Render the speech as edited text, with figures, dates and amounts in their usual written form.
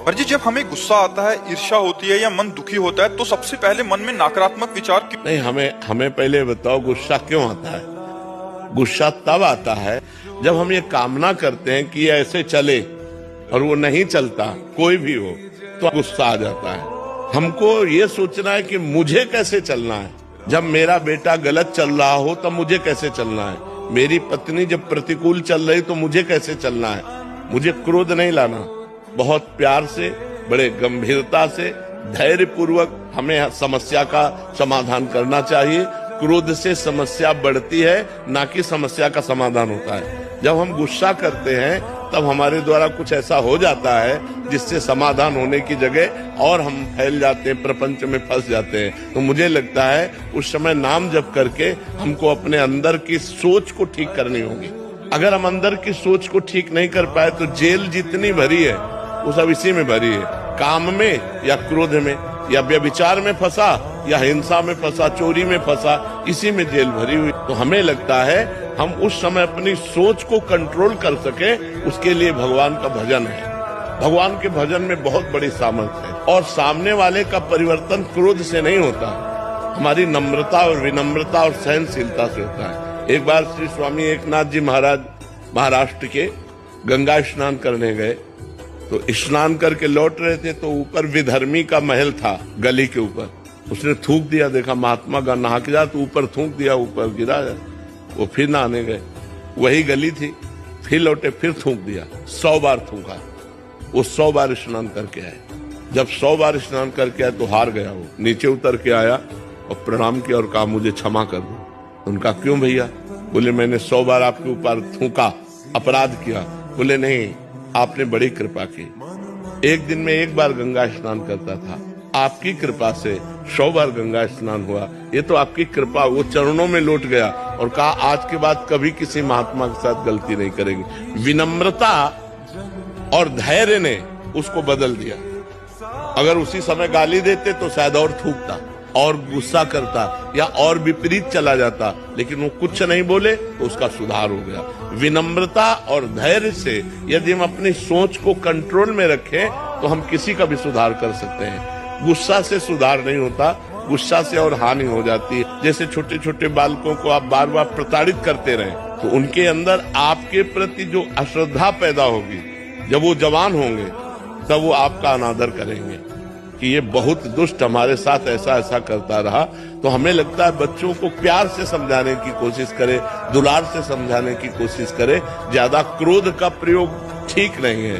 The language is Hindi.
पर जी जब हमें गुस्सा आता है, ईर्ष्या होती है या मन दुखी होता है तो सबसे पहले मन में नकारात्मक विचार क्यों? नहीं, हमें पहले बताओ गुस्सा क्यों आता है। गुस्सा तब आता है जब हम ये कामना करते हैं कि ये ऐसे चले और वो नहीं चलता, कोई भी हो, तो गुस्सा आ जाता है। हमको ये सोचना है कि मुझे कैसे चलना है। जब मेरा बेटा गलत चल रहा हो तब मुझे कैसे चलना है। मेरी पत्नी जब प्रतिकूल चल रही तो मुझे कैसे चलना है। मुझे क्रोध नहीं लाना, बहुत प्यार से, बड़े गंभीरता से, धैर्य पूर्वक हमें समस्या का समाधान करना चाहिए। क्रोध से समस्या बढ़ती है, ना कि समस्या का समाधान होता है। जब हम गुस्सा करते हैं तब हमारे द्वारा कुछ ऐसा हो जाता है जिससे समाधान होने की जगह और हम फैल जाते हैं, प्रपंच में फंस जाते हैं। तो मुझे लगता है उस समय नाम जप करके हमको अपने अंदर की सोच को ठीक करनी होगी। अगर हम अंदर की सोच को ठीक नहीं कर पाए तो जेल जितनी भरी है वो सब इसी में भरी है, काम में या क्रोध में या व्यभिचार में फंसा या हिंसा में फंसा, चोरी में फंसा, इसी में जेल भरी हुई। तो हमें लगता है हम उस समय अपनी सोच को कंट्रोल कर सके, उसके लिए भगवान का भजन है। भगवान के भजन में बहुत बड़ी सामर्थ्य है और सामने वाले का परिवर्तन क्रोध से नहीं होता, हमारी नम्रता और विनम्रता और सहनशीलता से होता है। एक बार श्री स्वामी एकनाथ जी महाराज महाराष्ट्र के गंगा स्नान करने गए, तो स्नान करके लौट रहे थे तो ऊपर विधर्मी का महल था, गली के ऊपर। उसने थूक दिया, देखा महात्मा का नहा के जा, तो ऊपर थूक दिया, ऊपर गिरा। वो फिर नहाने गए, वही गली थी, फिर लौटे, फिर थूक दिया, 100 बार थूका। वो 100 बार स्नान करके आए। जब 100 बार स्नान करके आए तो हार गया। वो नीचे उतर के आया और प्रणाम किया और कहा मुझे क्षमा कर दो। उनका क्यों भैया? बोले मैंने 100 बार आपके ऊपर थूका, अपराध किया। बोले नहीं, आपने बड़ी कृपा की। एक दिन में 1 बार गंगा स्नान करता था, आपकी कृपा से 100 बार गंगा स्नान हुआ। ये तो आपकी कृपा। वो चरणों में लौट गया और कहा आज के बाद कभी किसी महात्मा के साथ गलती नहीं करेंगे। विनम्रता और धैर्य ने उसको बदल दिया। अगर उसी समय गाली देते तो शायद और थूकता और गुस्सा करता या और विपरीत चला जाता, लेकिन वो कुछ नहीं बोले तो उसका सुधार हो गया। विनम्रता और धैर्य से यदि हम अपनी सोच को कंट्रोल में रखें तो हम किसी का भी सुधार कर सकते हैं। गुस्सा से सुधार नहीं होता, गुस्सा से और हानि हो जाती है। जैसे छोटे छोटे बालकों को आप बार बार प्रताड़ित करते रहें तो उनके अंदर आपके प्रति जो अश्रद्धा पैदा होगी, जब वो जवान होंगे तब वो आपका अनादर करेंगे कि ये बहुत दुष्ट हमारे साथ ऐसा ऐसा करता रहा। तो हमें लगता है बच्चों को प्यार से समझाने की कोशिश करें, दुलार से समझाने की कोशिश करें। ज्यादा क्रोध का प्रयोग ठीक नहीं है।